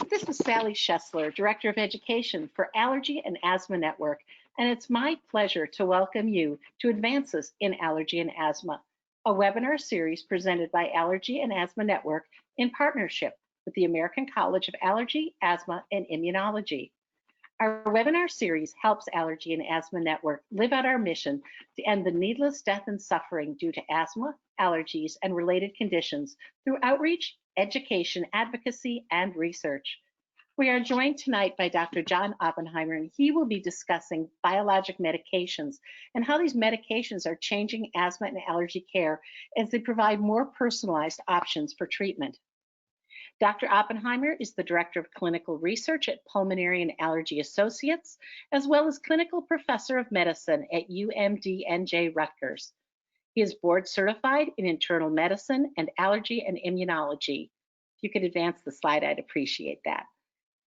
This is Sally Schessler, Director of Education for Allergy and Asthma Network, and it's my pleasure to welcome you to Advances in Allergy and Asthma, a webinar series presented by Allergy and Asthma Network in partnership with the American College of Allergy, Asthma, and Immunology. Our webinar series helps Allergy and Asthma Network live out our mission to end the needless death and suffering due to asthma, allergies, and related conditions through outreach, education, advocacy, and research. We are joined tonight by Dr. John Oppenheimer, and he will be discussing biologic medications and how these medications are changing asthma and allergy care as they provide more personalized options for treatment. Dr. Oppenheimer is the Director of Clinical Research at Pulmonary and Allergy Associates, as well as Clinical Professor of Medicine at UMD-NJ Rutgers. He is board certified in internal medicine and allergy and immunology. If you could advance the slide, I'd appreciate that.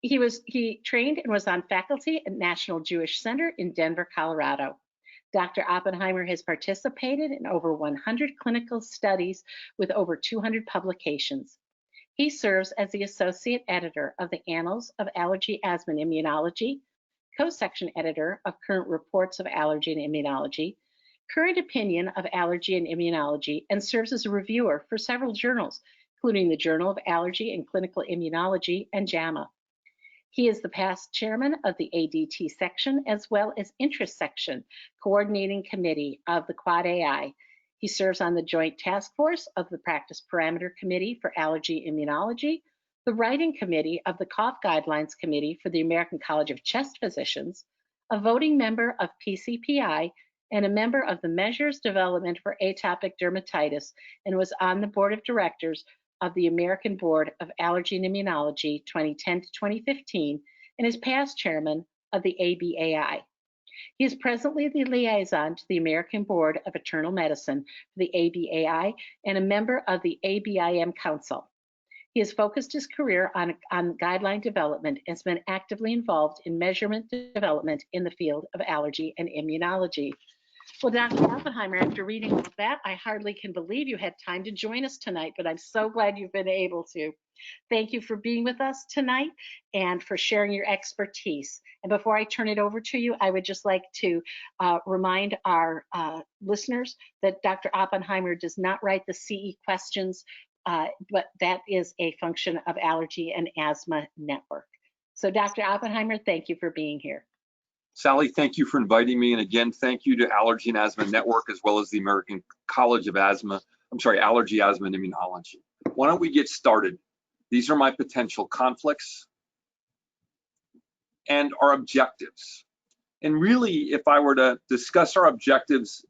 He trained and was on faculty at National Jewish Center in Denver, Colorado. Dr. Oppenheimer has participated in over 100 clinical studies with over 200 publications. He serves as the Associate Editor of the Annals of Allergy, Asthma, and Immunology, co-section editor of Current Reports of Allergy and Immunology, Current Opinion of Allergy and Immunology, and serves as a reviewer for several journals, including the Journal of Allergy and Clinical Immunology and JAMA. He is the past chairman of the ADT section as well as interest section coordinating committee of the Quad AI. He serves on the Joint Task Force of the Practice Parameter Committee for Allergy Immunology, the Writing Committee of the Cough Guidelines Committee for the American College of Chest Physicians, a voting member of PCPI, and a member of the Measures Development for Atopic Dermatitis, and was on the Board of Directors of the American Board of Allergy and Immunology 2010 to 2015, and is past chairman of the ABAI. He is presently the liaison to the American Board of Internal Medicine for the ABAI and a member of the ABIM Council. He has focused his career on guideline development and has been actively involved in measurement development in the field of allergy and immunology. Well, Dr. Oppenheimer, after reading all of that, I hardly can believe you had time to join us tonight, but I'm so glad you've been able to. Thank you for being with us tonight and for sharing your expertise. And before I turn it over to you, I would just like to remind our listeners that Dr. Oppenheimer does not write the CE questions, but that is a function of Allergy and Asthma Network. So Dr. Oppenheimer, thank you for being here. Sally, thank you for inviting me. And again, thank you to Allergy and Asthma Network, as well as the American College of Allergy, Asthma, and Immunology. Why don't we get started? These are my potential conflicts and our objectives. And really, if I were to discuss our objectives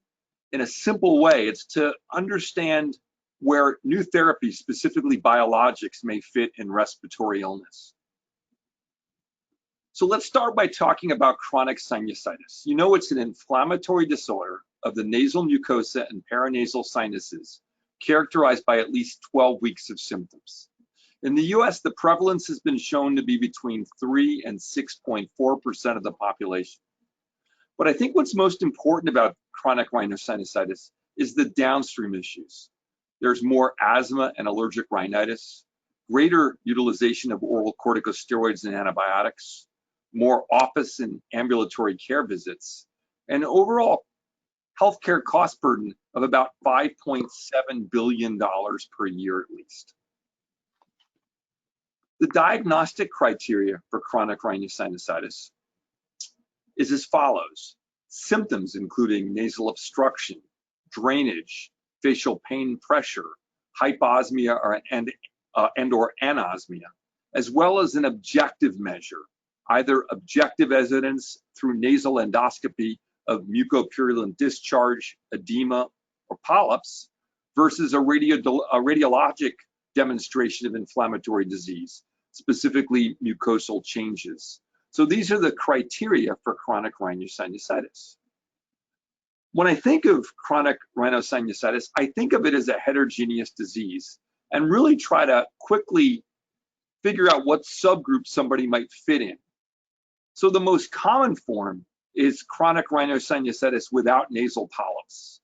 in a simple way, it's to understand where new therapies, specifically biologics, may fit in respiratory illness. So let's start by talking about chronic sinusitis. You know, it's an inflammatory disorder of the nasal mucosa and paranasal sinuses, characterized by at least 12 weeks of symptoms. In the US, the prevalence has been shown to be between 3 and 6.4% of the population. But I think what's most important about chronic rhinosinusitis is the downstream issues. There's more asthma and allergic rhinitis, greater utilization of oral corticosteroids and antibiotics, more office and ambulatory care visits, and overall healthcare cost burden of about $5.7 billion per year at least. The diagnostic criteria for chronic rhinosinusitis is as follows. Symptoms including nasal obstruction, drainage, facial pain pressure, hyposmia and or anosmia, as well as an objective measure, either objective evidence through nasal endoscopy of mucopurulent discharge, edema, or polyps, versus a radiologic demonstration of inflammatory disease, specifically mucosal changes. So these are the criteria for chronic rhinosinusitis. When I think of chronic rhinosinusitis, I think of it as a heterogeneous disease and really try to quickly figure out what subgroup somebody might fit in. So the most common form is chronic rhinosinusitis without nasal polyps.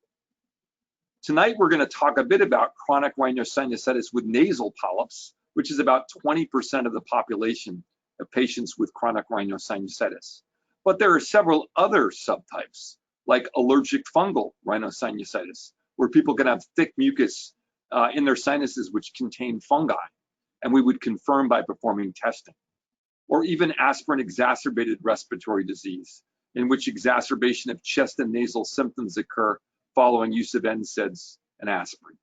Tonight, we're going to talk a bit about chronic rhinosinusitis with nasal polyps, which is about 20% of the population of patients with chronic rhinosinusitis. But there are several other subtypes, like allergic fungal rhinosinusitis, where people can have thick mucus in their sinuses which contain fungi, and we would confirm by performing testing. Or even aspirin-exacerbated respiratory disease, in which exacerbation of chest and nasal symptoms occur following use of NSAIDs and aspirin.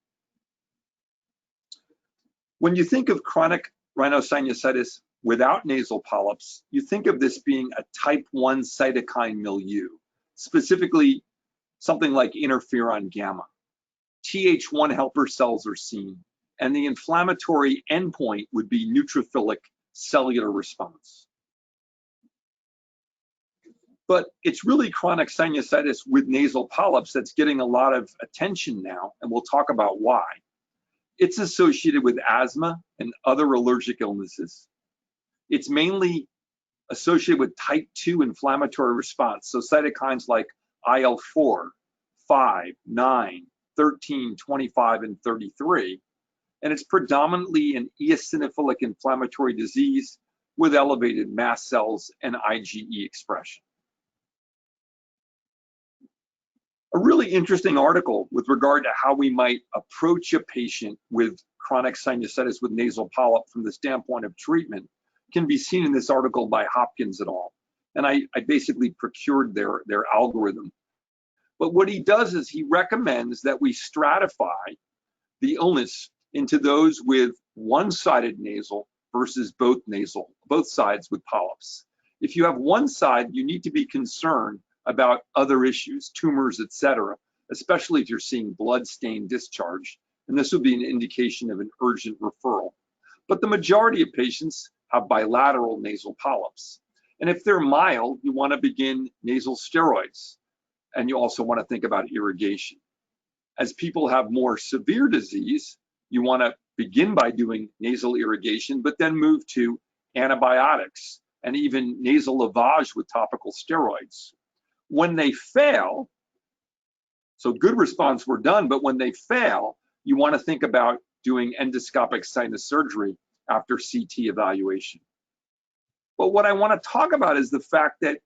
When you think of chronic rhinosinusitis without nasal polyps, you think of this being a type 1 cytokine milieu, specifically something like interferon gamma. Th1 helper cells are seen, and the inflammatory endpoint would be neutrophilic cellular response. But it's really chronic sinusitis with nasal polyps that's getting a lot of attention now, and we'll talk about why. It's associated with asthma and other allergic illnesses. It's mainly associated with type 2 inflammatory response, so cytokines like IL-4, 5, 9, 13, 25, and 33. And it's predominantly an eosinophilic inflammatory disease with elevated mast cells and IgE expression. A really interesting article with regard to how we might approach a patient with chronic sinusitis with nasal polyp from the standpoint of treatment can be seen in this article by Hopkins et al. And I basically procured their algorithm. But what he does is he recommends that we stratify the illness into those with one-sided nasal versus both sides with polyps. If you have one side, you need to be concerned about other issues, tumors, etc., especially if you're seeing blood-stained discharge, and this would be an indication of an urgent referral. But the majority of patients have bilateral nasal polyps. And if they're mild, you want to begin nasal steroids, and you also want to think about irrigation. As people have more severe disease, you want to begin by doing nasal irrigation, but then move to antibiotics and even nasal lavage with topical steroids. When they fail, so good response were done, but when they fail, you want to think about doing endoscopic sinus surgery after CT evaluation. But what I want to talk about is the fact that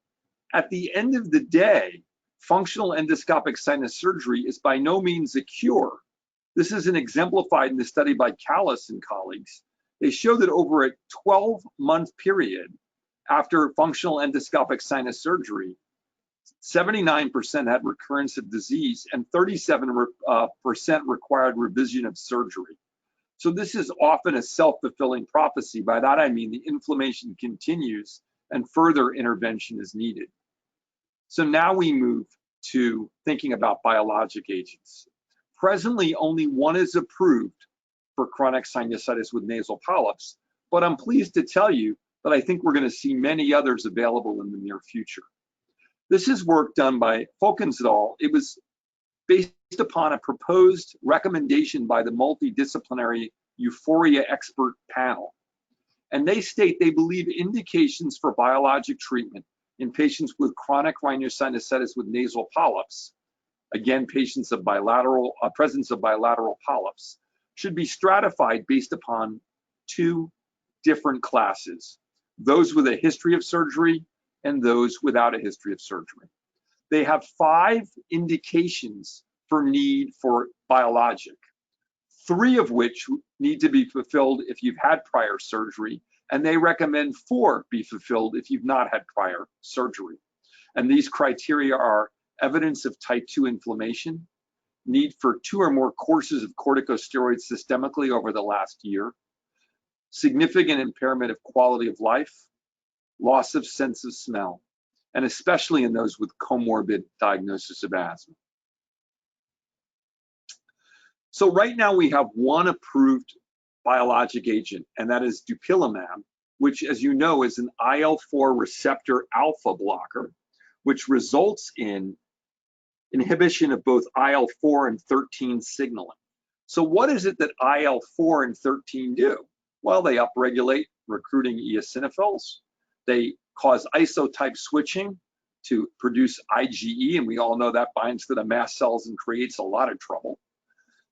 at the end of the day, functional endoscopic sinus surgery is by no means a cure. This is exemplified in the study by Callis and colleagues. They show that over a 12-month period after functional endoscopic sinus surgery, 79% had recurrence of disease and 37% required revision of surgery. So this is often a self-fulfilling prophecy. By that I mean the inflammation continues and further intervention is needed. So now we move to thinking about biologic agents. Presently, only one is approved for chronic sinusitis with nasal polyps, but I'm pleased to tell you that I think we're going to see many others available in the near future. This is work done by Hopkins et al. It was based upon a proposed recommendation by the multidisciplinary Euphoria expert panel. And they state they believe indications for biologic treatment in patients with chronic rhinosinusitis with nasal polyps, again, patients of presence of bilateral polyps, should be stratified based upon two different classes, those with a history of surgery and those without a history of surgery. They have 5 indications for need for biologic, 3 of which need to be fulfilled if you've had prior surgery, and they recommend 4 be fulfilled if you've not had prior surgery. And these criteria are evidence of type 2 inflammation, need for 2 or more courses of corticosteroids systemically over the last year, significant impairment of quality of life, loss of sense of smell, and especially in those with comorbid diagnosis of asthma. So right now we have one approved biologic agent, and that is dupilumab, which, as you know, is an IL-4 receptor alpha blocker, which results in inhibition of both IL-4 and 13 signaling. So what is it that IL-4 and 13 do? Well, they upregulate recruiting eosinophils. They cause isotype switching to produce IgE, and we all know that binds to the mast cells and creates a lot of trouble.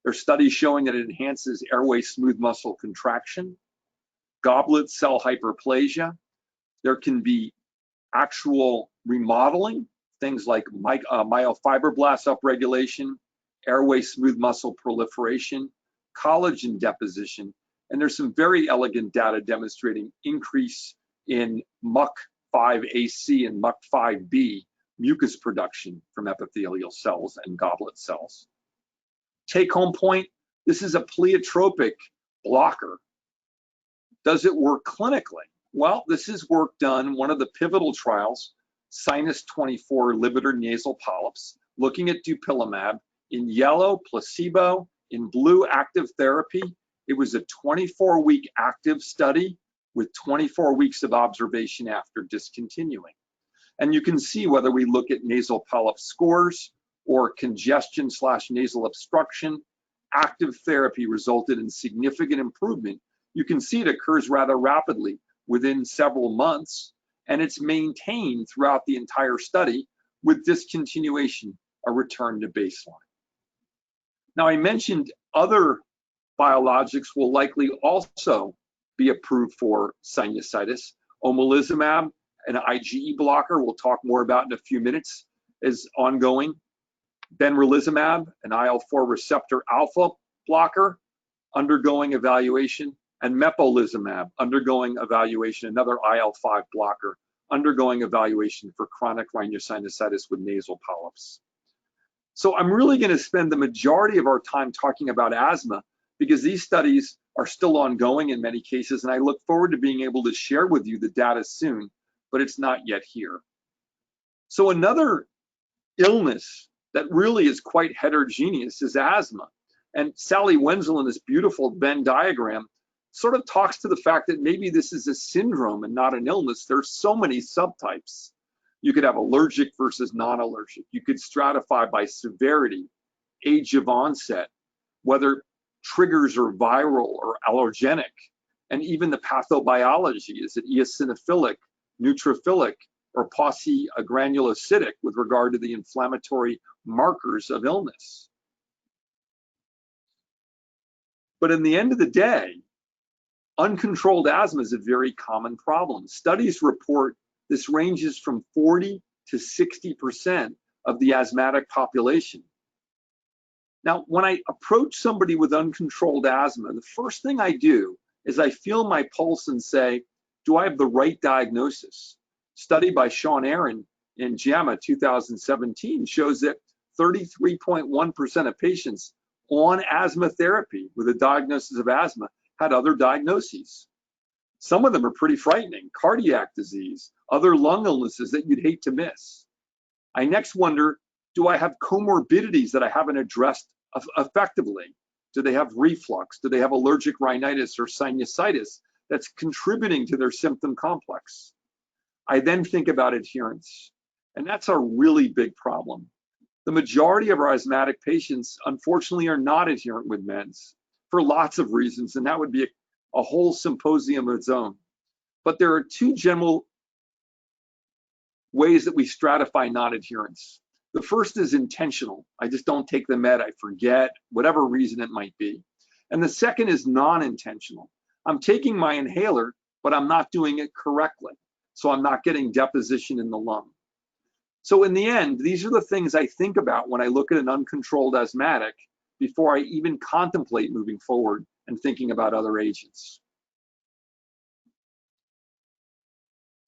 There are studies showing that it enhances airway smooth muscle contraction, goblet cell hyperplasia. There can be actual remodeling, things like myofibroblast upregulation, airway smooth muscle proliferation, collagen deposition, and there's some very elegant data demonstrating increase in MUC5AC and MUC5B mucus production from epithelial cells and goblet cells. Take-home point, this is a pleiotropic blocker. Does it work clinically? Well, this is work done, one of the pivotal trials, Sinus 24 Liveter nasal polyps, looking at dupilumab in yellow placebo, in blue active therapy. It was a 24-week active study with 24 weeks of observation after discontinuing. And you can see whether we look at nasal polyp scores or congestion/nasal obstruction, active therapy resulted in significant improvement. You can see it occurs rather rapidly within several months, and it's maintained throughout the entire study with discontinuation, a return to baseline. Now, I mentioned other biologics will likely also be approved for sinusitis. Omalizumab, an IgE blocker, we'll talk more about in a few minutes, is ongoing. Benralizumab, an IL-4 receptor alpha blocker, undergoing evaluation, and mepolizumab, undergoing evaluation, another IL-5 blocker, undergoing evaluation for chronic rhinosinusitis with nasal polyps. So I'm really going to spend the majority of our time talking about asthma because these studies are still ongoing in many cases, and I look forward to being able to share with you the data soon, but it's not yet here. So another illness that really is quite heterogeneous is asthma. And Sally Wenzel in this beautiful Venn diagram sort of talks to the fact that maybe this is a syndrome and not an illness. There's so many subtypes. You could have allergic versus non-allergic. You could stratify by severity, age of onset, whether triggers are viral or allergenic, and even the pathobiology. Is it eosinophilic, neutrophilic, or pauci-granulocytic with regard to the inflammatory markers of illness? But in the end of the day, uncontrolled asthma is a very common problem. Studies report this ranges from 40 to 60% of the asthmatic population. Now, when I approach somebody with uncontrolled asthma, the first thing I do is I feel my pulse and say, do I have the right diagnosis? Study by Sean Aaron in JAMA 2017 shows that 33.1% of patients on asthma therapy with a diagnosis of asthma had other diagnoses. Some of them are pretty frightening: cardiac disease, other lung illnesses that you'd hate to miss. I next wonder, do I have comorbidities that I haven't addressed effectively? Do they have reflux? Do they have allergic rhinitis or sinusitis that's contributing to their symptom complex? I then think about adherence, and that's a really big problem. The majority of our asthmatic patients, unfortunately, are not adherent with meds for lots of reasons, and that would be a whole symposium of its own. But there are two general ways that we stratify non-adherence. The first is intentional. I just don't take the med, I forget, whatever reason it might be. And the second is non-intentional. I'm taking my inhaler, but I'm not doing it correctly, so I'm not getting deposition in the lung. So in the end, these are the things I think about when I look at an uncontrolled asthmatic before I even contemplate moving forward and thinking about other agents.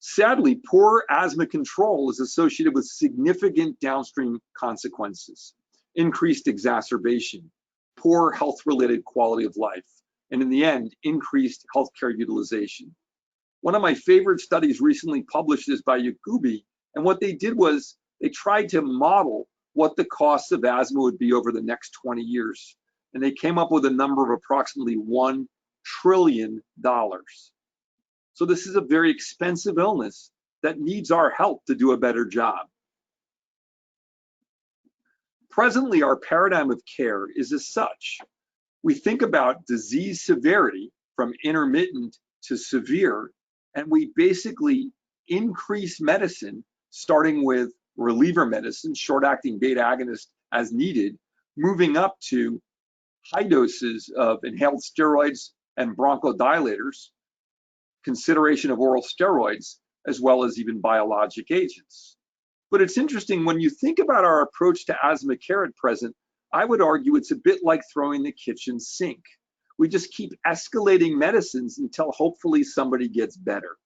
Sadly, poor asthma control is associated with significant downstream consequences: increased exacerbation, poor health-related quality of life, and in the end, increased healthcare utilization. One of my favorite studies recently published is by Yakubi, and what they did was they tried to model what the costs of asthma would be over the next 20 years. And they came up with a number of approximately $1 trillion. So this is a very expensive illness that needs our help to do a better job. Presently, our paradigm of care is as such. We think about disease severity from intermittent to severe, and we basically increase medicine, starting with reliever medicine, short-acting beta agonist as needed, moving up to high doses of inhaled steroids and bronchodilators, consideration of oral steroids, as well as even biologic agents. But it's interesting, when you think about our approach to asthma care at present, I would argue it's a bit like throwing the kitchen sink. We just keep escalating medicines until hopefully somebody gets better.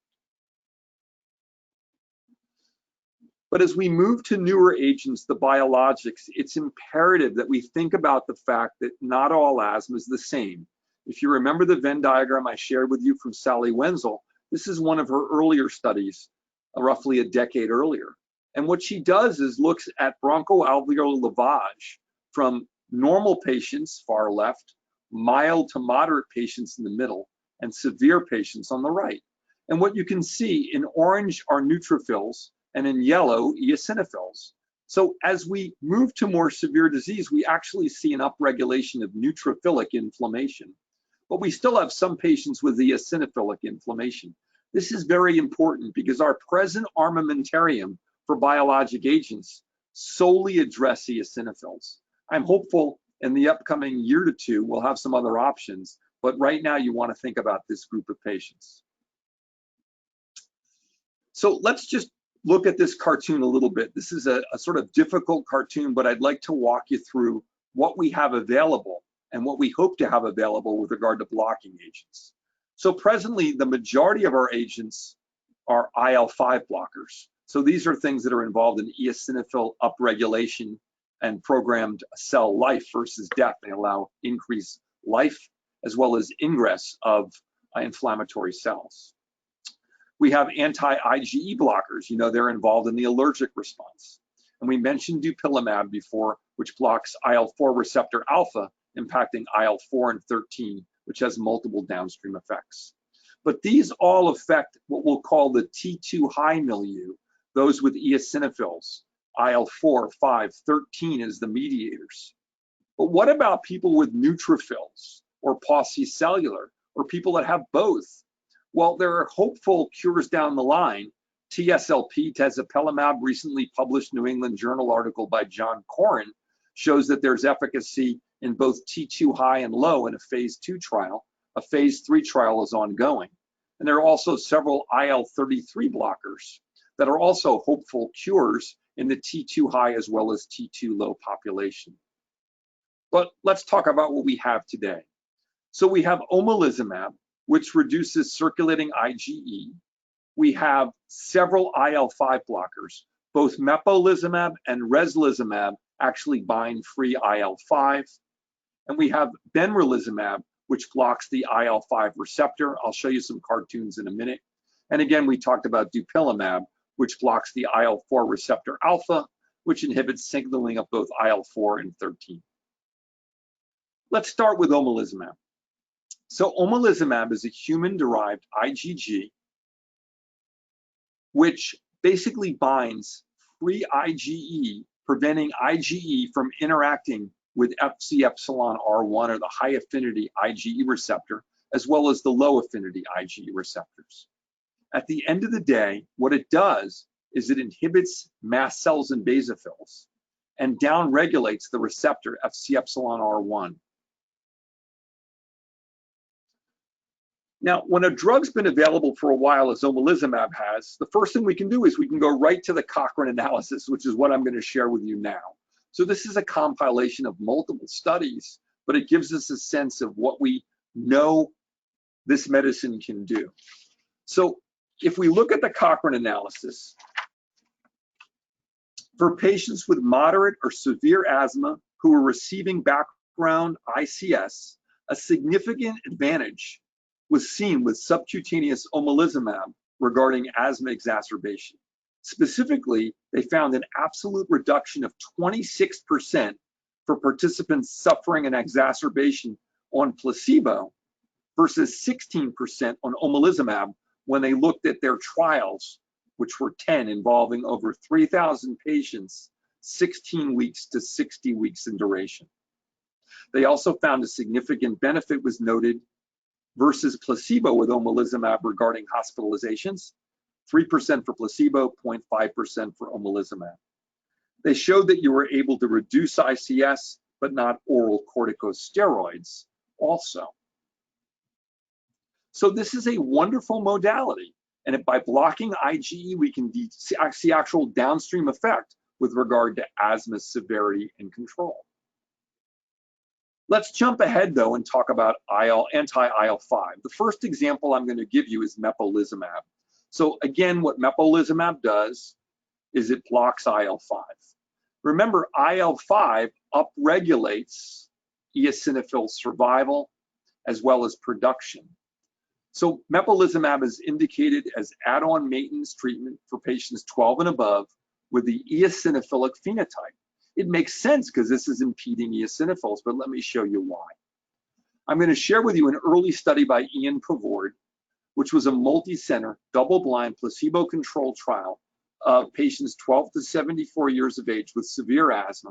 But as we move to newer agents, the biologics, it's imperative that we think about the fact that not all asthma is the same. If you remember the Venn diagram I shared with you from Sally Wenzel, this is one of her earlier studies, roughly a decade earlier. And what she does is looks at bronchoalveolar lavage from normal patients, far left, mild to moderate patients in the middle, and severe patients on the right. And what you can see in orange are neutrophils, and in yellow, eosinophils. So as we move to more severe disease, we actually see an upregulation of neutrophilic inflammation. But we still have some patients with eosinophilic inflammation. This is very important because our present armamentarium for biologic agents solely address eosinophils. I'm hopeful in the upcoming year to two, we'll have some other options, but right now you want to think about this group of patients. So let's just look at this cartoon a little bit. This is a sort of difficult cartoon, but I'd like to walk you through what we have available and what we hope to have available with regard to blocking agents. So presently, the majority of our agents are IL-5 blockers. So these are things that are involved in eosinophil upregulation and programmed cell life versus death. They allow increased life as well as ingress of inflammatory cells. We have anti-IgE blockers. You know, they're involved in the allergic response. And we mentioned dupilumab before, which blocks IL-4 receptor alpha, impacting IL-4 and 13, which has multiple downstream effects. But these all affect what we'll call the T2 high milieu, those with eosinophils, IL-4, 5, 13 as the mediators. But what about people with neutrophils or paucicellular, or people that have both? Well, there are hopeful cures down the line. TSLP, tezepelumab, recently published New England Journal article by John Cochrane, shows that there's efficacy in both T2 high and low in a phase 2 trial. A phase 3 trial is ongoing. And there are also several IL-33 blockers that are also hopeful cures in the T2 high as well as T2 low population. But let's talk about what we have today. So we have Omalizumab, which reduces circulating IgE. We have several IL-5 blockers. Both mepolizumab and reslizumab actually bind free IL-5. And we have benralizumab, which blocks the IL-5 receptor. I'll show you some cartoons in a minute. And again, we talked about dupilumab, which blocks the IL-4 receptor alpha, which inhibits signaling of both IL-4 and 13. Let's start with omalizumab. So omalizumab is a human-derived IgG, which basically binds free IgE, preventing IgE from interacting with Fc epsilon R1, or the high affinity IgE receptor, as well as the low affinity IgE receptors. At the end of the day, what it does is it inhibits mast cells and basophils and downregulates the receptor Fc epsilon R1. Now, when a drug's been available for a while, as omalizumab has, the first thing we can do is we can go right to the Cochrane analysis, which is what I'm going to share with you now. So this is a compilation of multiple studies, but it gives us a sense of what we know this medicine can do. So if we look at the Cochrane analysis, for patients with moderate or severe asthma who are receiving background ICS, a significant advantage was seen with subcutaneous omalizumab regarding asthma exacerbation. Specifically, they found an absolute reduction of 26% for participants suffering an exacerbation on placebo versus 16% on omalizumab when they looked at their trials, which were 10, involving over 3,000 patients, 16 weeks to 60 weeks in duration. They also found a significant benefit was noted versus placebo with omalizumab regarding hospitalizations, 3% for placebo, 0.5% for omalizumab. They showed that you were able to reduce ICS, but not oral corticosteroids also. So this is a wonderful modality. And by blocking IgE, we can see actual downstream effect with regard to asthma severity and control. Let's jump ahead though and talk about anti-IL-5. The first example I'm going to give you is mepolizumab. So again, what mepolizumab does is it blocks IL-5. Remember, IL-5 upregulates eosinophil survival as well as production. So mepolizumab is indicated as add-on maintenance treatment for patients 12 and above with the eosinophilic phenotype. It makes sense because this is impeding eosinophils, but let me show you why. I'm going to share with you an early study by Ian Pavord, which was a multi-center, double-blind, placebo-controlled trial of patients 12 to 74 years of age with severe asthma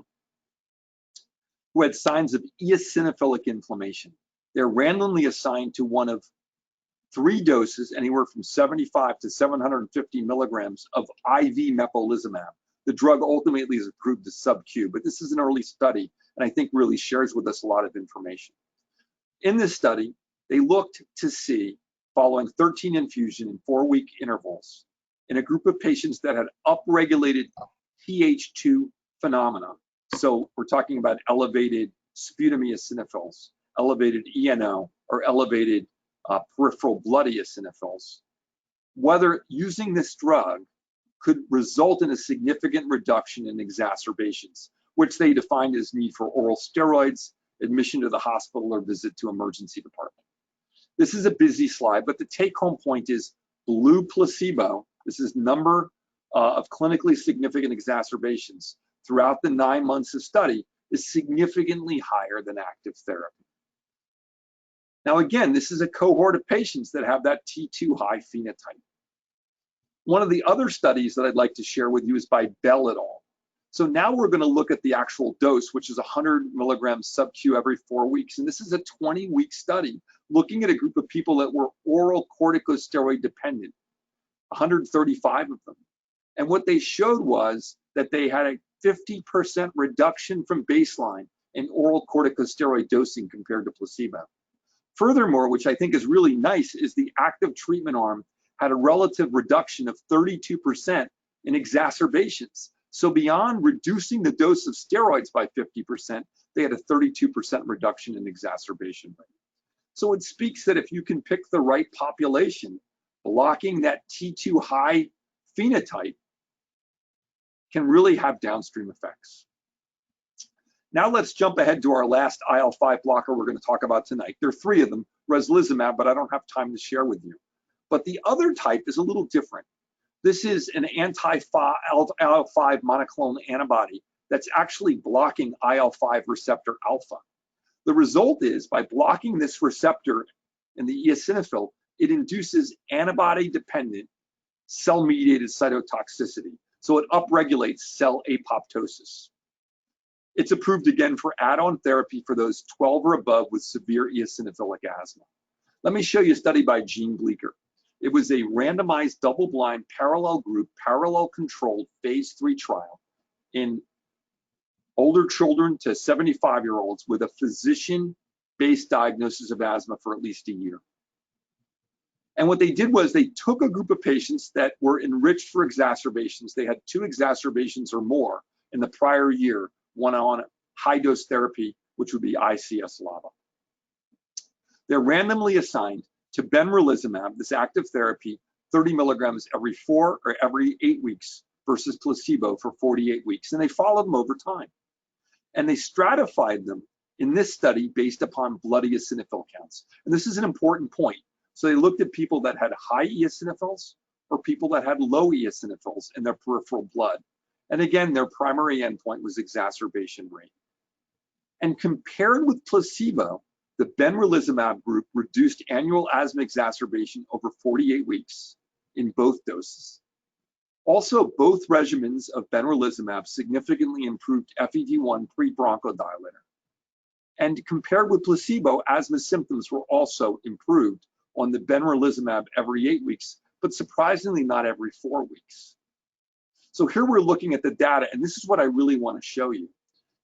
who had signs of eosinophilic inflammation. They're randomly assigned to one of 3 doses, anywhere from 75 to 750 milligrams of IV mepolizumab. The drug ultimately is approved as sub-Q, but this is an early study, and I think really shares with us a lot of information. In this study, they looked to see, following 13 infusion in 4-week intervals, in a group of patients that had upregulated Th2 phenomena. So we're talking about elevated sputum eosinophils, elevated ENO, or elevated peripheral blood eosinophils, whether using this drug could result in a significant reduction in exacerbations, which they defined as need for oral steroids, admission to the hospital, or visit to emergency department. This is a busy slide, but the take-home point is blue placebo. This is number of clinically significant exacerbations throughout the 9 months of study is significantly higher than active therapy. Now again, this is a cohort of patients that have that T2 high phenotype. One of the other studies that I'd like to share with you is by Bell et al. So now we're going to look at the actual dose, which is 100 milligrams sub-Q every 4 weeks. And this is a 20-week study looking at a group of people that were oral corticosteroid dependent, 135 of them. And what they showed was that they had a 50% reduction from baseline in oral corticosteroid dosing compared to placebo. Furthermore, which I think is really nice, is the active treatment arm had a relative reduction of 32% in exacerbations. So beyond reducing the dose of steroids by 50%, they had a 32% reduction in exacerbation rate. So it speaks that if you can pick the right population, blocking that T2 high phenotype can really have downstream effects. Now let's jump ahead to our last IL-5 blocker we're going to talk about tonight. There are 3 of them, reslizumab, but I don't have time to share with you. But the other type is a little different. This is an anti-IL-5 monoclonal antibody that's actually blocking IL-5 receptor alpha. The result is, by blocking this receptor in the eosinophil, it induces antibody-dependent cell-mediated cytotoxicity. So it upregulates cell apoptosis. It's approved again for add-on therapy for those 12 or above with severe eosinophilic asthma. Let me show you a study by Gene Bleeker. It was a randomized, double-blind, parallel group, parallel-controlled phase 3 trial in older children to 75-year-olds with a physician-based diagnosis of asthma for at least a year. And what they did was they took a group of patients that were enriched for exacerbations. They had 2 exacerbations or more in the prior year, one on high-dose therapy, which would be ICS/LABA. They're randomly assigned to benralizumab, this active therapy, 30 milligrams every 4 or every 8 weeks versus placebo for 48 weeks. And they followed them over time. And they stratified them in this study based upon blood eosinophil counts. And this is an important point. So they looked at people that had high eosinophils or people that had low eosinophils in their peripheral blood. And again, their primary endpoint was exacerbation rate. And compared with placebo, the benralizumab group reduced annual asthma exacerbation over 48 weeks in both doses. Also, both regimens of benralizumab significantly improved FEV1 pre-bronchodilator. And compared with placebo, asthma symptoms were also improved on the benralizumab every 8 weeks, but surprisingly not every 4 weeks. So here we're looking at the data, and this is what I really want to show you.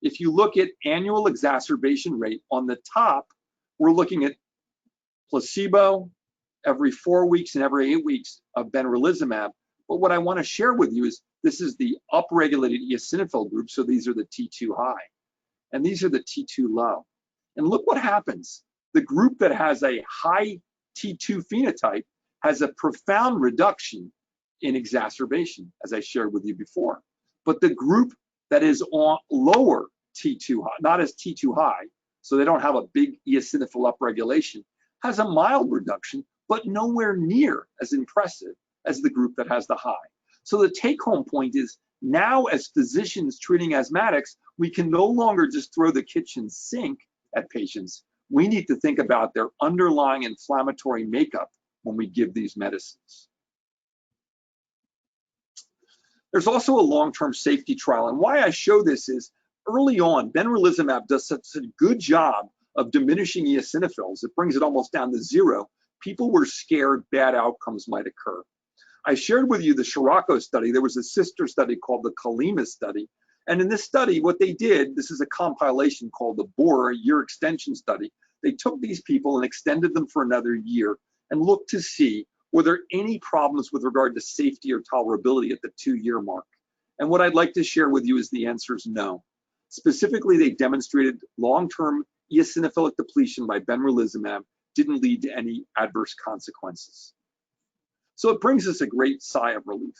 If you look at annual exacerbation rate on the top, we're looking at placebo every 4 weeks and every 8 weeks of benralizumab. But what I want to share with you is this is the upregulated eosinophil group, so these are the T2 high, and these are the T2 low. And look what happens. The group that has a high T2 phenotype has a profound reduction in exacerbation, as I shared with you before. But the group that is on lower T2 high, not as T2 high, so they don't have a big eosinophil upregulation, has a mild reduction, but nowhere near as impressive as the group that has the high. So the take-home point is, now as physicians treating asthmatics, we can no longer just throw the kitchen sink at patients. We need to think about their underlying inflammatory makeup when we give these medicines. There's also a long-term safety trial, and why I show this is early on, benralizumab does such a good job of diminishing eosinophils. It brings it almost down to zero. People were scared bad outcomes might occur. I shared with you the Scirocco study. There was a sister study called the Kalima study. And in this study, what they did, this is a compilation called the BOR, year extension study. They took these people and extended them for another year and looked to see, were there any problems with regard to safety or tolerability at the 2-year mark? And what I'd like to share with you is the answer is no. Specifically, they demonstrated long-term eosinophilic depletion by benralizumab didn't lead to any adverse consequences. So it brings us a great sigh of relief.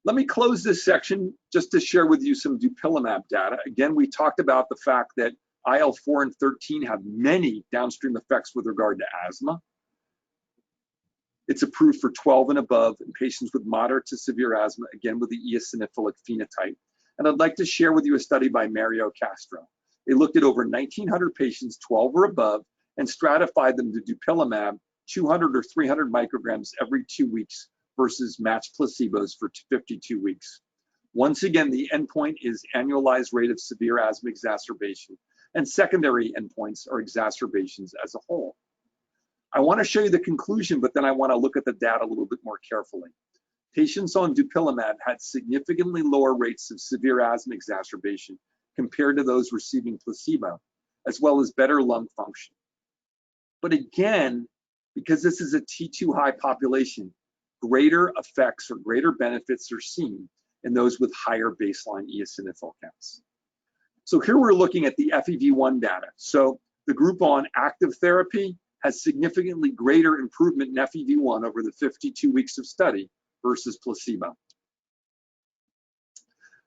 Let me close this section just to share with you some dupilumab data. Again, we talked about the fact that IL-4 and 13 have many downstream effects with regard to asthma. It's approved for 12 and above in patients with moderate to severe asthma, again with the eosinophilic phenotype. And I'd like to share with you a study by Mario Castro. They looked at over 1,900 patients, 12 or above, and stratified them to dupilumab 200 or 300 micrograms every 2 weeks versus matched placebos for 52 weeks. Once again, the endpoint is annualized rate of severe asthma exacerbation, and secondary endpoints are exacerbations as a whole. I want to show you the conclusion, but then I want to look at the data a little bit more carefully. Patients on dupilumab had significantly lower rates of severe asthma exacerbation compared to those receiving placebo, as well as better lung function. But again, because this is a T2 high population, greater effects or greater benefits are seen in those with higher baseline eosinophil counts. So here we're looking at the FEV1 data. So the group on active therapy has significantly greater improvement in FEV1 over the 52 weeks of study versus placebo.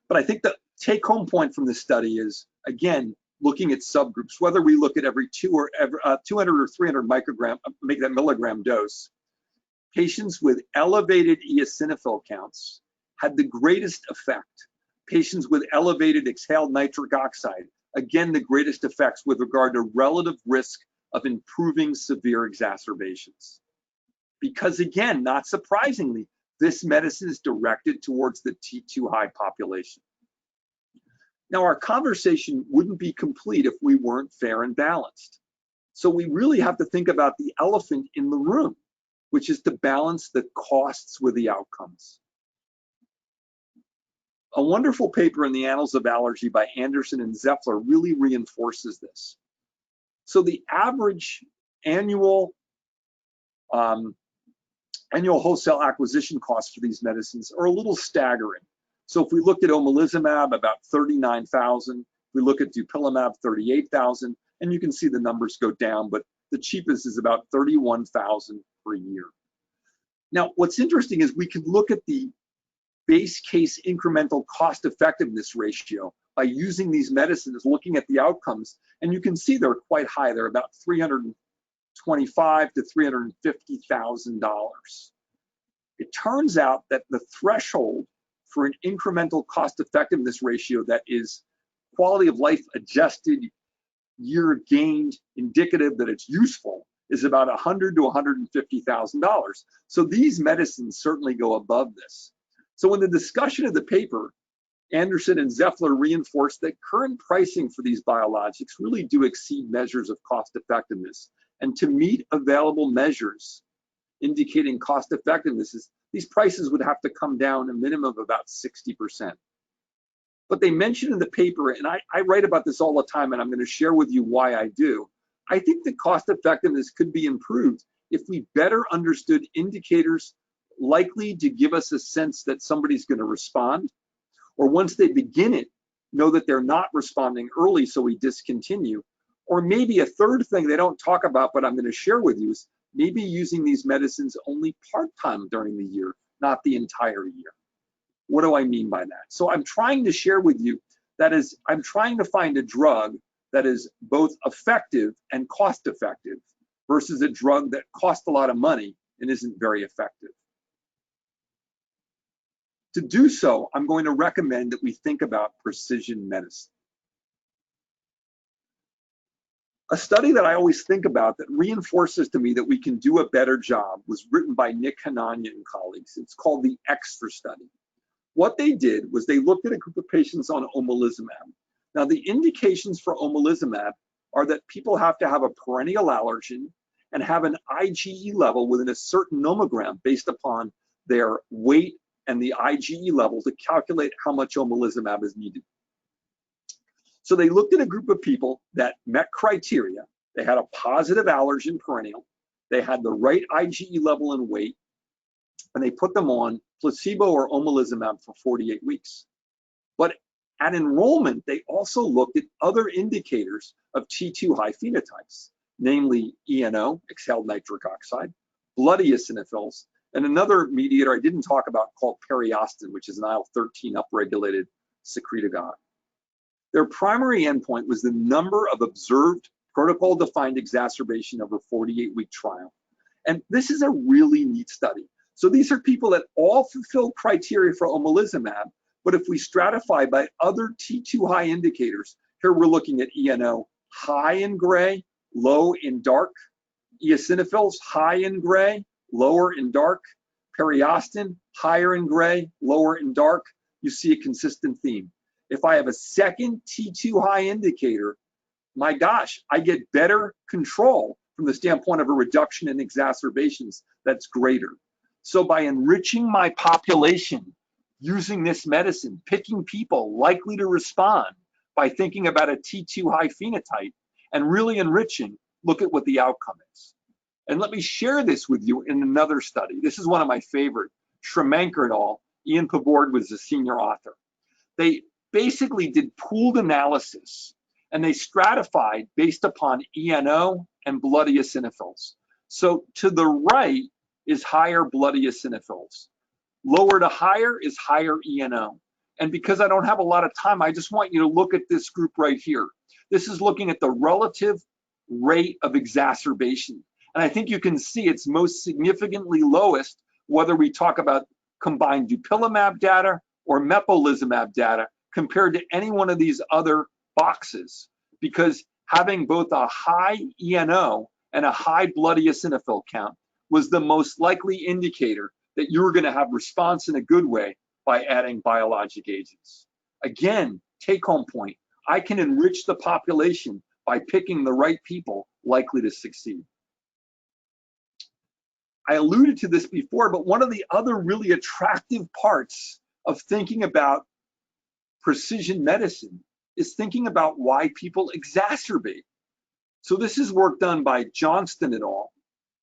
But I think the take-home point from this study is, again, looking at subgroups, whether we look at every 200 or 300 milligram dose, patients with elevated eosinophil counts had the greatest effect. Patients with elevated exhaled nitric oxide, again, the greatest effects with regard to relative risk of improving severe exacerbations. Because again, not surprisingly, this medicine is directed towards the T2 high population. Now, our conversation wouldn't be complete if we weren't fair and balanced. So we really have to think about the elephant in the room, which is to balance the costs with the outcomes. A wonderful paper in the Annals of Allergy by Anderson and Zeffler really reinforces this. So the average annual wholesale acquisition costs for these medicines are a little staggering. So if we look at Omalizumab, about $39,000. We look at dupilumab, $38,000, and you can see the numbers go down, but the cheapest is about $31,000 per year. Now, what's interesting is we can look at the base case incremental cost effectiveness ratio by using these medicines, looking at the outcomes, and you can see they're quite high. They're about $325,000 to $350,000. It turns out that the threshold for an incremental cost effectiveness ratio that is quality of life adjusted, year gained, indicative that it's useful, is about $100,000 to $150,000. So these medicines certainly go above this. So in the discussion of the paper, Anderson and Zeffler reinforced that current pricing for these biologics really do exceed measures of cost effectiveness. And to meet available measures indicating cost effectiveness, these prices would have to come down a minimum of about 60%. But they mentioned in the paper, and I write about this all the time, and I'm going to share with you why I do. I think the cost effectiveness could be improved if we better understood indicators likely to give us a sense that somebody's going to respond, or once they begin it, know that they're not responding early, so we discontinue. Or maybe a third thing they don't talk about, but I'm going to share with you, is maybe using these medicines only part-time during the year, not the entire year. What do I mean by that? So I'm trying to share with you, that is, I'm trying to find a drug that is both effective and cost-effective versus a drug that costs a lot of money and isn't very effective. To do so, I'm going to recommend that we think about precision medicine. A study that I always think about that reinforces to me that we can do a better job was written by Nick Hanania and colleagues. It's called the Extra study. What they did was they looked at a group of patients on Omalizumab. Now, the indications for Omalizumab are that people have to have a perennial allergen and have an IgE level within a certain nomogram based upon their weight and the IgE level to calculate how much Omalizumab is needed. So they looked at a group of people that met criteria. They had a positive allergen perennial, they had the right IgE level and weight, and they put them on placebo or Omalizumab for 48 weeks. But at enrollment, they also looked at other indicators of T2 high phenotypes, namely ENO, exhaled nitric oxide, blood eosinophils, and another mediator I didn't talk about called periostin, which is an IL-13 upregulated secretagogue. Their primary endpoint was the number of observed protocol-defined exacerbation over a 48-week trial. And this is a really neat study. So these are people that all fulfill criteria for Omalizumab, but if we stratify by other T2 high indicators, here we're looking at ENO high in gray, low in dark, eosinophils high in gray, lower in dark, periostin higher in gray, lower in dark, you see a consistent theme. If I have a second T2 high indicator, my gosh, I get better control from the standpoint of a reduction in exacerbations that's greater. So by enriching my population, using this medicine, picking people likely to respond by thinking about a T2 high phenotype and really enriching, look at what the outcome is. And let me share this with you in another study. This is one of my favorite, Schremanker et al. Ian Pabord was the senior author. They basically did pooled analysis and they stratified based upon ENO and blood eosinophils. So to the right is higher blood eosinophils. Lower to higher is higher ENO. And because I don't have a lot of time, I just want you to look at this group right here. This is looking at the relative rate of exacerbation. And I think you can see it's most significantly lowest, whether we talk about combined dupilumab data or mepolizumab data compared to any one of these other boxes, because having both a high ENO and a high blood eosinophil count was the most likely indicator that you were going to have response in a good way by adding biologic agents. Again, take home point, I can enrich the population by picking the right people likely to succeed. I alluded to this before, but one of the other really attractive parts of thinking about precision medicine is thinking about why people exacerbate. So this is work done by Johnston et al.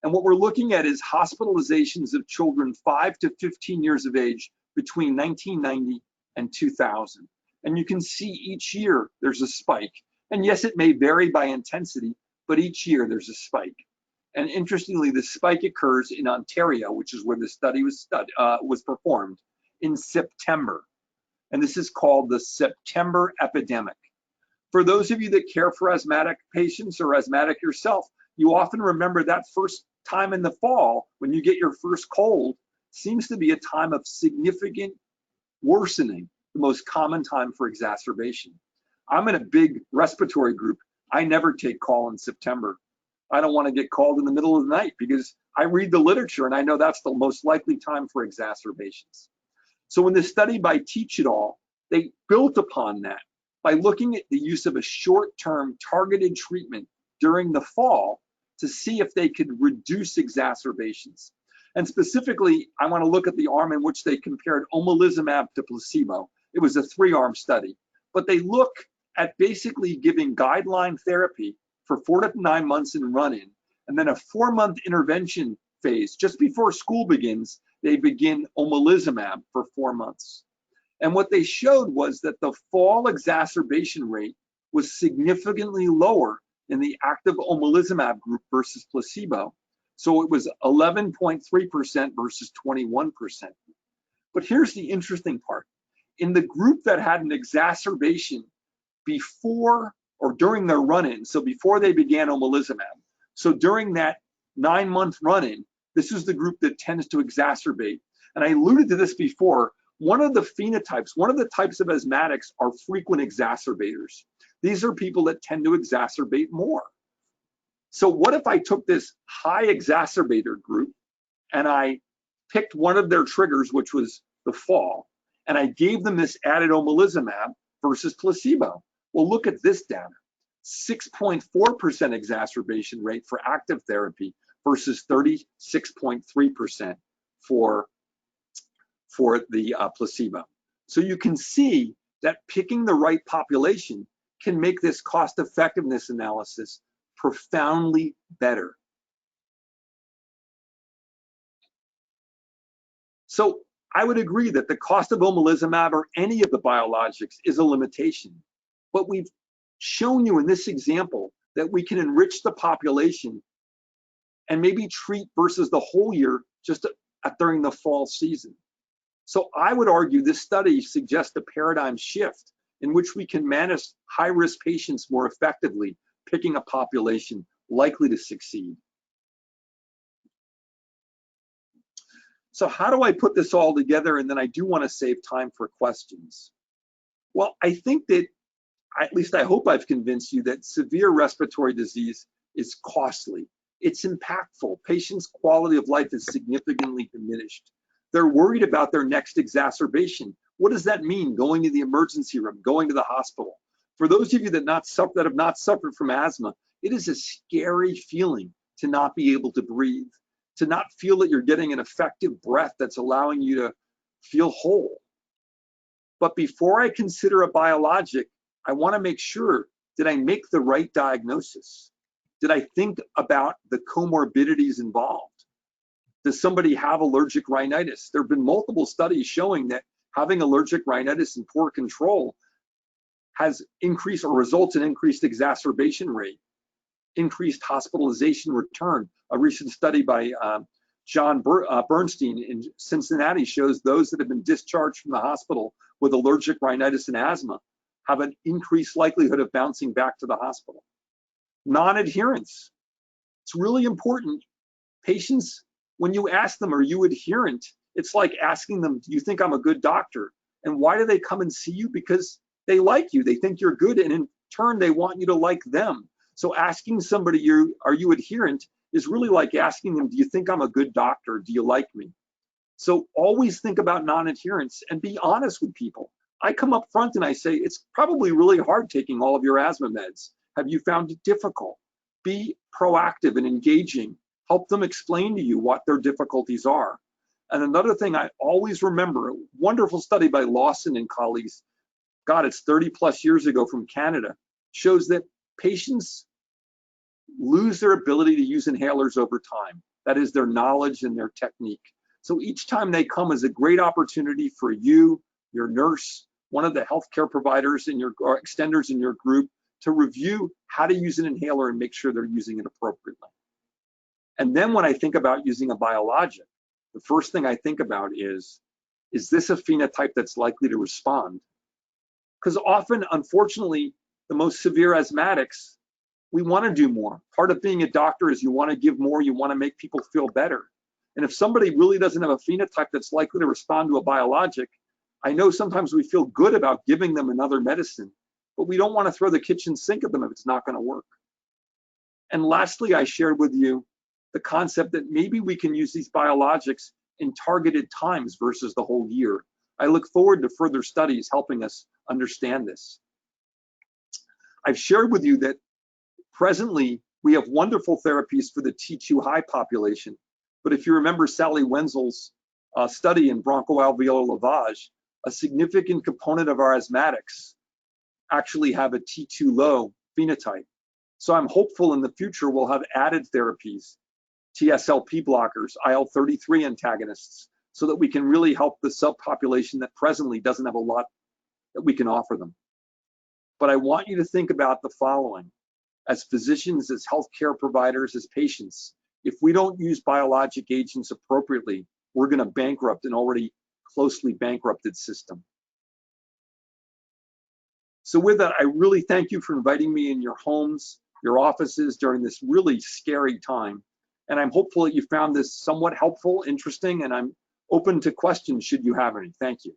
And what we're looking at is hospitalizations of children 5 to 15 years of age between 1990 and 2000. And you can see each year there's a spike. And yes, it may vary by intensity, but each year there's a spike. And interestingly, the spike occurs in Ontario, which is where the study was performed, in September. And this is called the September epidemic. For those of you that care for asthmatic patients or asthmatic yourself, you often remember that first time in the fall when you get your first cold seems to be a time of significant worsening, the most common time for exacerbation. I'm in a big respiratory group. I never take call in September. I don't want to get called in the middle of the night because I read the literature and I know that's the most likely time for exacerbations. So in this study by Teach et al., they built upon that by looking at the use of a short-term targeted treatment during the fall to see if they could reduce exacerbations. And specifically, I want to look at the arm in which they compared Omalizumab to placebo. It was a 3-arm study, but they look at basically giving guideline therapy for 4 to 9 months in run-in And then a 4-month intervention phase. Just before school begins, they begin Omalizumab for 4 months. And what they showed was that the fall exacerbation rate was significantly lower in the active Omalizumab group versus placebo. So it was 11.3% versus 21%. But here's the interesting part. In the group that had an exacerbation before or during their run-in, so before they began Omalizumab, so during that 9-month run-in, this is the group that tends to exacerbate. And I alluded to this before. One of the phenotypes, one of the types of asthmatics are frequent exacerbators. These are people that tend to exacerbate more. So what if I took this high exacerbator group and I picked one of their triggers, which was the fall, and I gave them this added Omalizumab versus placebo? Well, look at this data. 6.4% exacerbation rate for active therapy versus 36.3% for the placebo. So you can see that picking the right population can make this cost effectiveness analysis profoundly better. So I would agree that the cost of Omalizumab or any of the biologics is a limitation, but we've shown you in this example that we can enrich the population and maybe treat versus the whole year just during the fall season. So I would argue this study suggests a paradigm shift in which we can manage high-risk patients more effectively, picking a population likely to succeed. So how do I put this all together? And then I do want to save time for questions. Well, I think that, at least I hope I've convinced you that severe respiratory disease is costly. It's impactful. Patients' quality of life is significantly diminished. They're worried about their next exacerbation. What does that mean? Going to the emergency room, going to the hospital. For those of you that have not suffered from asthma, it is a scary feeling to not be able to breathe, to not feel that you're getting an effective breath that's allowing you to feel whole. But before I consider a biologic, I want to make sure, did I make the right diagnosis? Did I think about the comorbidities involved? Does somebody have allergic rhinitis? There have been multiple studies showing that having allergic rhinitis and poor control has increased or results in increased exacerbation rate, increased hospitalization return. A recent study by John Bernstein in Cincinnati shows those that have been discharged from the hospital with allergic rhinitis and asthma have an increased likelihood of bouncing back to the hospital. Non-adherence. It's really important. Patients, when you ask them, are you adherent? It's like asking them, do you think I'm a good doctor? And why do they come and see you? Because they like you, they think you're good, and in turn, they want you to like them. So asking somebody, are you adherent, is really like asking them, do you think I'm a good doctor? Do you like me? So always think about non-adherence and be honest with people. I come up front and I say, it's probably really hard taking all of your asthma meds. Have you found it difficult? Be proactive and engaging. Help them explain to you what their difficulties are. And another thing I always remember, a wonderful study by Lawson and colleagues, God, it's 30 plus years ago from Canada, shows that patients lose their ability to use inhalers over time. That is their knowledge and their technique. So each time they come is a great opportunity for you, your nurse, one of the healthcare providers in your or extenders in your group to review how to use an inhaler and make sure they're using it appropriately. And then when I think about using a biologic, the first thing I think about is this a phenotype that's likely to respond? Because often, unfortunately, the most severe asthmatics, we want to do more. Part of being a doctor is you want to give more, you want to make people feel better. And if somebody really doesn't have a phenotype that's likely to respond to a biologic, I know sometimes we feel good about giving them another medicine, but we don't want to throw the kitchen sink at them if it's not going to work. And lastly, I shared with you the concept that maybe we can use these biologics in targeted times versus the whole year. I look forward to further studies helping us understand this. I've shared with you that presently we have wonderful therapies for the T2 high population, but if you remember Sally Wenzel's study in bronchoalveolar lavage, a significant component of our asthmatics actually have a T2 low phenotype. So I'm hopeful in the future we'll have added therapies, TSLP blockers, IL-33 antagonists, so that we can really help the subpopulation that presently doesn't have a lot that we can offer them. But I want you to think about the following. As physicians, as healthcare providers, as patients, if we don't use biologic agents appropriately, we're going to bankrupt an already closely bankrupted system. So with that, I really thank you for inviting me in your homes, your offices during this really scary time. And I'm hopeful that you found this somewhat helpful, interesting, and I'm open to questions should you have any. Thank you.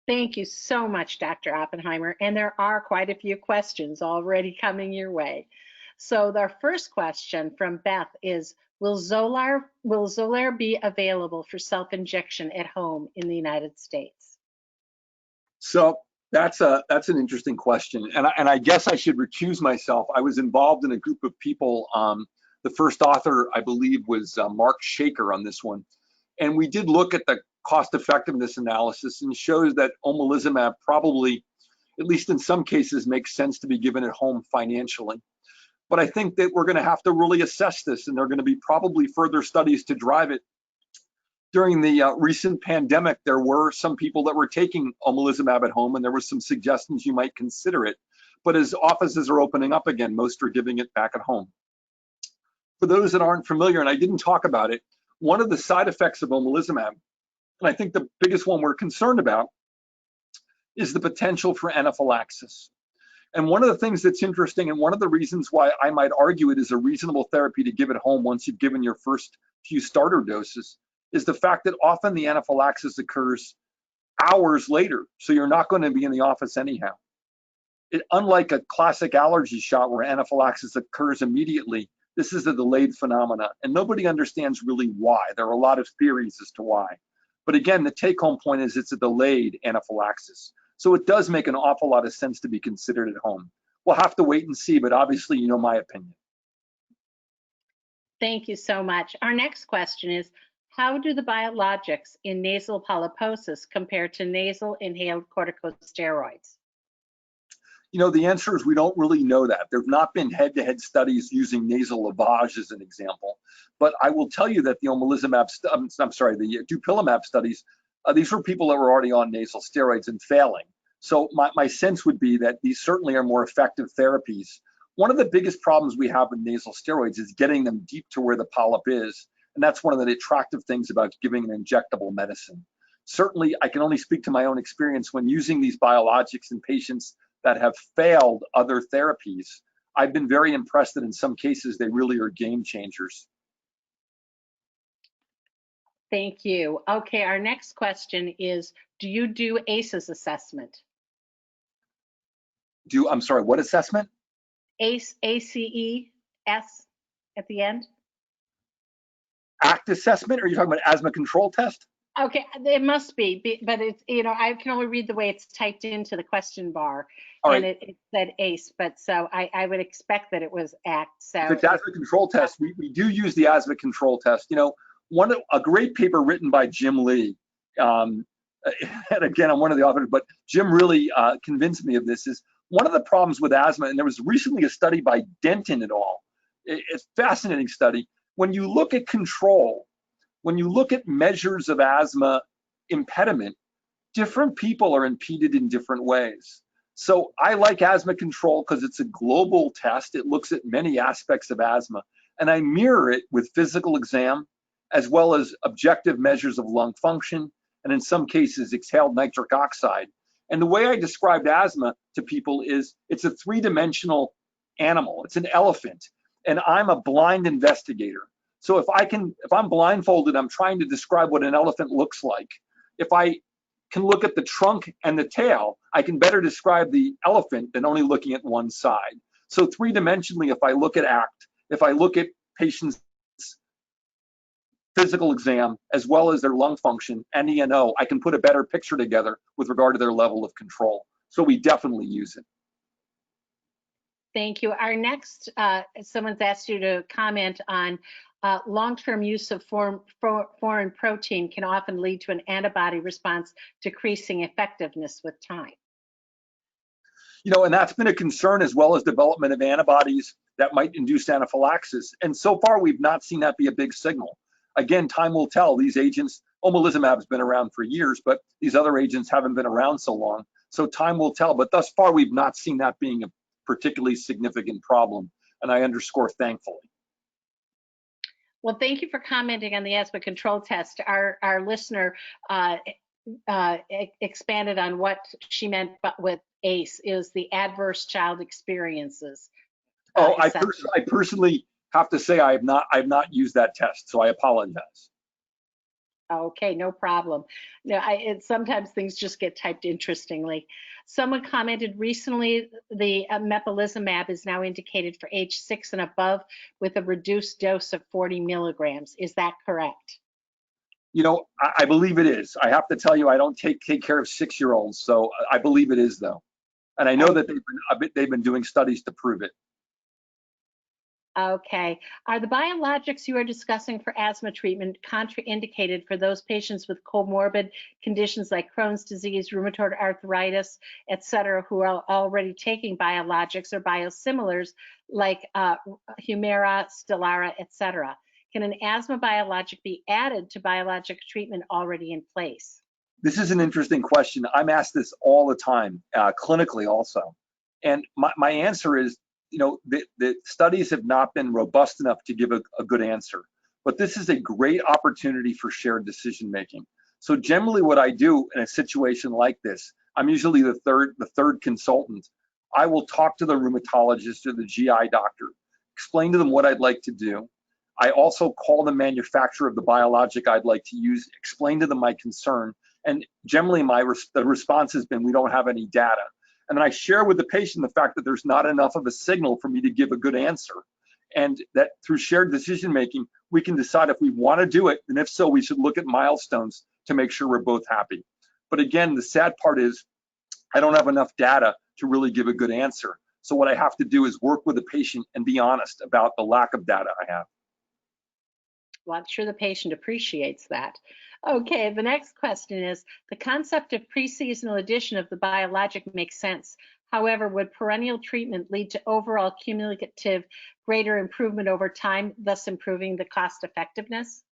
Thank you so much, Dr. Oppenheimer. And there are quite a few questions already coming your way. So our first question from Beth is, will Xolair be available for self-injection at home in the United States? So that's an interesting question. And I guess I should recuse myself. I was involved in a group of people. The first author, I believe, was Mark Shaker on this one. And we did look at the cost effectiveness analysis and shows that Omalizumab probably, at least in some cases, makes sense to be given at home financially. But I think that we're going to have to really assess this, and there are going to be probably further studies to drive it. During the recent pandemic, there were some people that were taking Omalizumab at home, and there were some suggestions you might consider it. But as offices are opening up again, most are giving it back at home. For those that aren't familiar, and I didn't talk about it, one of the side effects of Omalizumab, and I think the biggest one we're concerned about, is the potential for anaphylaxis. And one of the things that's interesting, and one of the reasons why I might argue it is a reasonable therapy to give at home once you've given your first few starter doses, is the fact that often the anaphylaxis occurs hours later, so you're not going to be in the office anyhow. Unlike a classic allergy shot where anaphylaxis occurs immediately, this is a delayed phenomena, and nobody understands really why. There are a lot of theories as to why. But again, the take-home point is it's a delayed anaphylaxis. So it does make an awful lot of sense to be considered at home. We'll have to wait and see, but obviously you know my opinion. Thank you so much. Our next question is, how do the biologics in nasal polyposis compare to nasal inhaled corticosteroids? You know, the answer is we don't really know that. There have not been head-to-head studies using nasal lavage as an example. But I will tell you that the the dupilumab studies, these were people that were already on nasal steroids and failing. So my sense would be that these certainly are more effective therapies. One of the biggest problems we have with nasal steroids is getting them deep to where the polyp is. And that's one of the attractive things about giving an injectable medicine. Certainly, I can only speak to my own experience when using these biologics in patients that have failed other therapies. I've been very impressed that in some cases they really are game changers. Thank you. Okay, our next question is, do you do ACEs assessment? I'm sorry, what assessment? ACE, A-C-E-S at the end? ACT assessment, or are you talking about asthma control test? Okay, it must be, but it's, you know, I can only read the way it's typed into the question bar. All and right. it said ACE, but so I would expect that it was ACT. So if it's asthma control test, we do use the asthma control test. You know, a great paper written by Jim Lee, and again, I'm one of the authors, but Jim really convinced me of this, is one of the problems with asthma, and there was recently a study by Denton et al. It's a fascinating study. When you look at control, when you look at measures of asthma impediment, different people are impeded in different ways. So I like asthma control because it's a global test. It looks at many aspects of asthma, and I mirror it with physical exam, as well as objective measures of lung function, and in some cases, exhaled nitric oxide. And the way I described asthma to people is it's a three-dimensional animal. It's an elephant, and I'm a blind investigator. So if I'm blindfolded, I'm trying to describe what an elephant looks like. If I can look at the trunk and the tail, I can better describe the elephant than only looking at one side. So three-dimensionally, if I look at ACT, if I look at patients' physical exam, as well as their lung function and ENO, I can put a better picture together with regard to their level of control. So we definitely use it. Thank you. Our next, someone's asked you to comment on long-term use of foreign protein can often lead to an antibody response decreasing effectiveness with time. And that's been a concern, as well as development of antibodies that might induce anaphylaxis. And so far, we've not seen that be a big signal. Again, time will tell. These agents, Omalizumab has been around for years, but these other agents haven't been around so long. So time will tell. But thus far, we've not seen that being a particularly significant problem. And I underscore thankfully. Well, thank you for commenting on the asthma control test. Our listener expanded on what she meant with ACE, is the adverse child experiences. I personally have to say I have not used that test, so I apologize. Okay, no problem. No, sometimes things just get typed interestingly. Someone commented recently the mepolizumab is now indicated for age 6 and above with a reduced dose of 40 milligrams. Is that correct? I believe it is. I have to tell you, I don't take care of 6-year-olds, so I believe it is, though. And I know that they've been doing studies to prove it. Okay. Are the biologics you are discussing for asthma treatment contraindicated for those patients with comorbid conditions like Crohn's disease, rheumatoid arthritis, et cetera, who are already taking biologics or biosimilars like Humira, Stelara, et cetera? Can an asthma biologic be added to biologic treatment already in place? This is an interesting question. I'm asked this all the time, clinically also. And my answer is, the studies have not been robust enough to give a good answer. But this is a great opportunity for shared decision making. So generally what I do in a situation like this, I'm usually the third consultant. I will talk to the rheumatologist or the GI doctor, explain to them what I'd like to do. I also call the manufacturer of the biologic I'd like to use, explain to them my concern. And generally the response has been, we don't have any data. And then I share with the patient the fact that there's not enough of a signal for me to give a good answer. And that through shared decision making, we can decide if we want to do it. And if so, we should look at milestones to make sure we're both happy. But again, the sad part is I don't have enough data to really give a good answer. So what I have to do is work with the patient and be honest about the lack of data I have. Well, I'm sure the patient appreciates that. Okay, the next question is, the concept of pre-seasonal addition of the biologic makes sense. However, would perennial treatment lead to overall cumulative greater improvement over time, thus improving the cost effectiveness?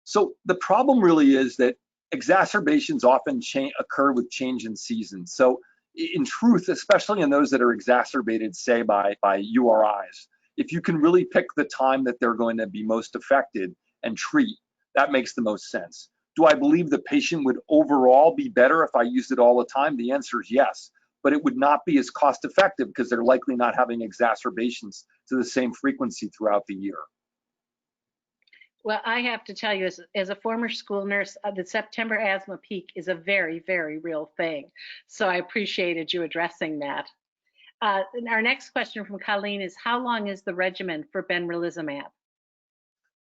So the problem really is that exacerbations often occur with change in season. So in truth, especially in those that are exacerbated, say by URIs, if you can really pick the time that they're going to be most affected and treat, that makes the most sense. Do I believe the patient would overall be better if I used it all the time? The answer is yes, but it would not be as cost effective because they're likely not having exacerbations to the same frequency throughout the year. Well, I have to tell you, as a former school nurse, the September asthma peak is a very, very real thing. So I appreciated you addressing that. Our next question from Colleen is, how long is the regimen for benralizumab?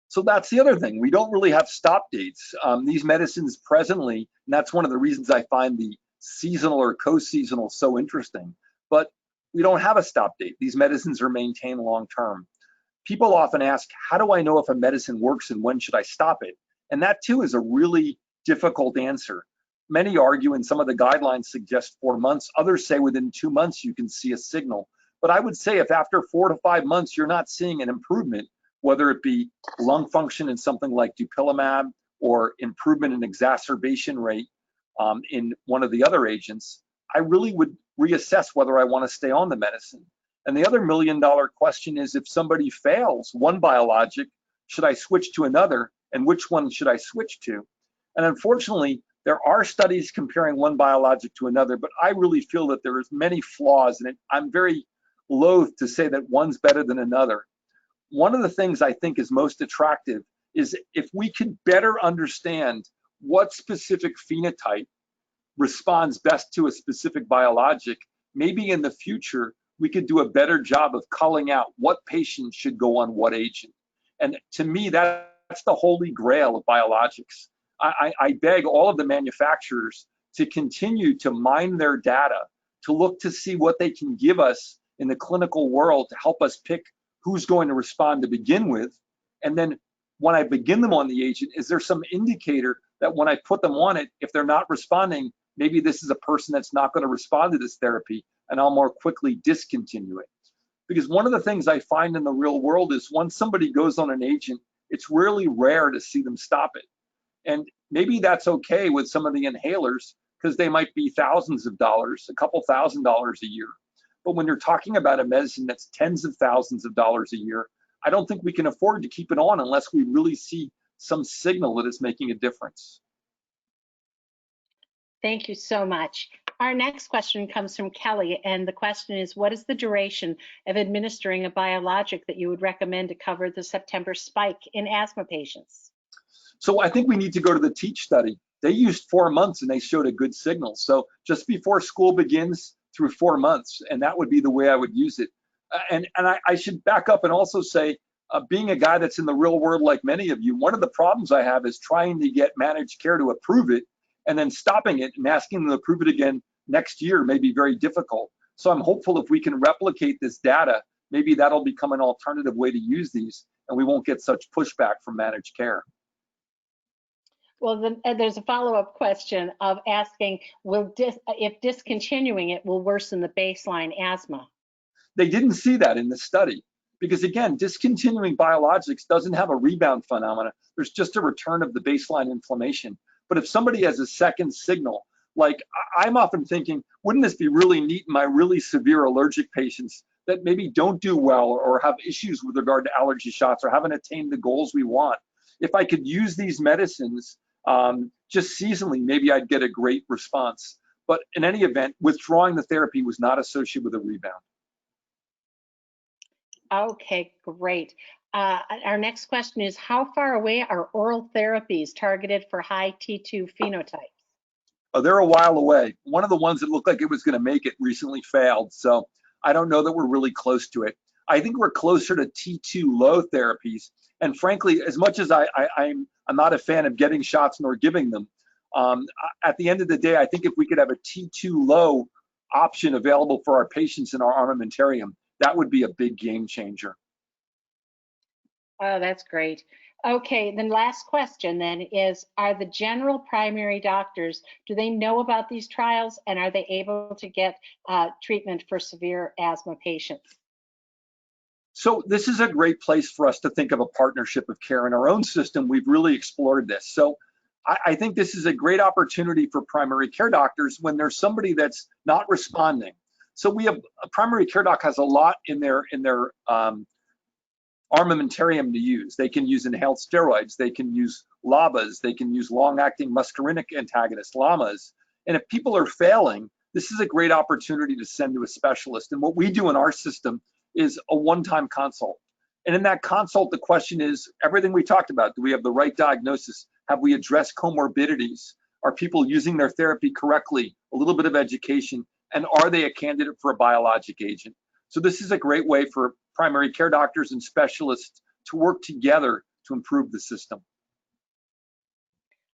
So that's the other thing. We don't really have stop dates. These medicines presently, and that's one of the reasons I find the seasonal or co-seasonal so interesting, but we don't have a stop date. These medicines are maintained long-term. People often ask, how do I know if a medicine works and when should I stop it? And that too is a really difficult answer. Many argue, and some of the guidelines suggest 4 months. Others say within 2 months you can see a signal. But I would say if after 4 to 5 months you're not seeing an improvement, whether it be lung function in something like dupilumab or improvement in exacerbation rate in one of the other agents, I really would reassess whether I want to stay on the medicine. And the other $1 million question is, if somebody fails one biologic, should I switch to another? And which one should I switch to? And unfortunately, there are studies comparing one biologic to another, but I really feel that there is many flaws in it. I'm very loath to say that one's better than another. One of the things I think is most attractive is if we can better understand what specific phenotype responds best to a specific biologic, maybe in the future, we could do a better job of culling out what patients should go on what agent. And to me, that's the holy grail of biologics. I beg all of the manufacturers to continue to mine their data, to look to see what they can give us in the clinical world to help us pick who's going to respond to begin with. And then when I begin them on the agent, is there some indicator that when I put them on it, if they're not responding, maybe this is a person that's not going to respond to this therapy, and I'll more quickly discontinue it. Because one of the things I find in the real world is once somebody goes on an agent, it's really rare to see them stop it. And maybe that's okay with some of the inhalers because they might be thousands of dollars, a couple $1,000s a year. But when you're talking about a medicine that's tens of thousands of dollars a year, I don't think we can afford to keep it on unless we really see some signal that it's making a difference. Thank you so much. Our next question comes from Kelly, and the question is, what is the duration of administering a biologic that you would recommend to cover the September spike in asthma patients? So I think we need to go to the TEACH study. They used 4 months and they showed a good signal. So just before school begins through 4 months, and that would be the way I would use it. And I should back up and also say, being a guy that's in the real world like many of you, one of the problems I have is trying to get managed care to approve it and then stopping it and asking them to approve it again next year may be very difficult. So I'm hopeful if we can replicate this data, maybe that'll become an alternative way to use these and we won't get such pushback from managed care. Well, there's a follow-up question of asking, if discontinuing it will worsen the baseline asthma? They didn't see that in the study because, again, discontinuing biologics doesn't have a rebound phenomena. There's just a return of the baseline inflammation. But if somebody has a second signal, like I'm often thinking, wouldn't this be really neat in my really severe allergic patients that maybe don't do well or have issues with regard to allergy shots or haven't attained the goals we want? If I could use these medicines just seasonally, maybe I'd get a great response. But in any event, withdrawing the therapy was not associated with a rebound. Okay, great. Our next question is, how far away are oral therapies targeted for high T2 phenotypes? Oh, they're a while away. One of the ones that looked like it was going to make it recently failed. So I don't know that we're really close to it. I think we're closer to T2 low therapies. And frankly, as much as I'm not a fan of getting shots nor giving them, at the end of the day, I think if we could have a T2 low option available for our patients in our armamentarium, that would be a big game changer. Oh, that's great. Okay, then last question then is, are the general primary doctors, do they know about these trials and are they able to get treatment for severe asthma patients? So this is a great place for us to think of a partnership of care. In our own system, we've really explored this. So I think this is a great opportunity for primary care doctors when there's somebody that's not responding. So we have a primary care doc has a lot in their armamentarium to use. They can use inhaled steroids, they can use LABAs, they can use long-acting muscarinic antagonists, LAMAs. And if people are failing, this is a great opportunity to send to a specialist. And what we do in our system is a one-time consult. And in that consult, the question is everything we talked about. Do we have the right diagnosis? Have we addressed comorbidities? Are people using their therapy correctly? A little bit of education. And are they a candidate for a biologic agent? So this is a great way for primary care doctors and specialists to work together to improve the system.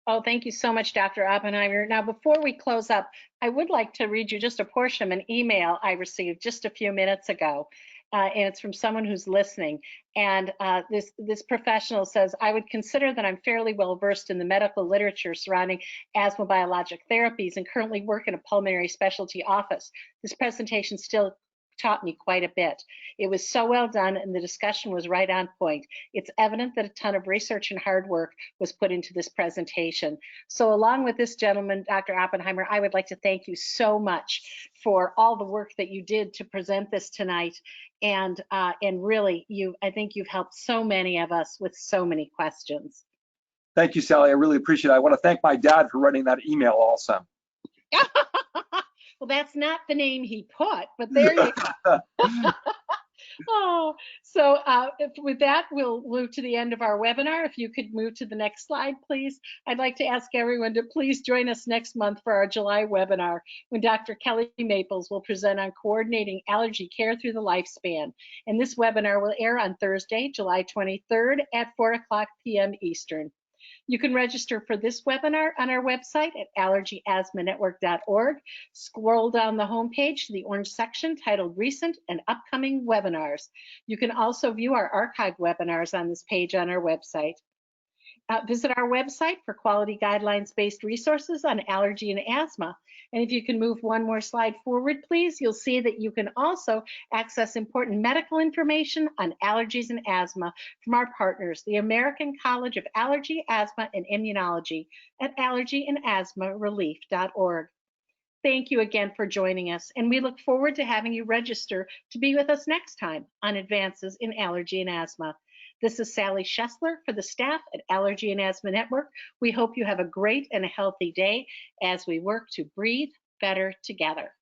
Oh, thank you so much, Dr. Oppenheimer. Now, before we close up, I would like to read you just a portion of an email I received just a few minutes ago. And it's from someone who's listening. And this professional says, I would consider that I'm fairly well versed in the medical literature surrounding asthma biologic therapies and currently work in a pulmonary specialty office. This presentation still taught me quite a bit. It was so well done and the discussion was right on point. It's evident that a ton of research and hard work was put into this presentation. So along with this gentleman, Dr. Oppenheimer, I would like to thank you so much for all the work that you did to present this tonight. And really, I think you've helped so many of us with so many questions. Thank you, Sally. I really appreciate it. I want to thank my dad for writing that email also. Well, that's not the name he put, but there you go. Oh, so with that, we'll move to the end of our webinar. If you could move to the next slide, please. I'd like to ask everyone to please join us next month for our July webinar when Dr. Kelly Maples will present on coordinating allergy care through the lifespan. And this webinar will air on Thursday, July 23rd at 4:00 p.m. Eastern. You can register for this webinar on our website at allergyasthmanetwork.org. Scroll down the homepage to the orange section titled Recent and Upcoming Webinars. You can also view our archived webinars on this page on our website. Visit our website for quality guidelines-based resources on allergy and asthma. And if you can move one more slide forward, please, you'll see that you can also access important medical information on allergies and asthma from our partners, the American College of Allergy, Asthma, and Immunology at allergyandasthmarelief.org. Thank you again for joining us, and we look forward to having you register to be with us next time on Advances in Allergy and Asthma. This is Sally Schessler for the staff at Allergy and Asthma Network. We hope you have a great and a healthy day as we work to breathe better together.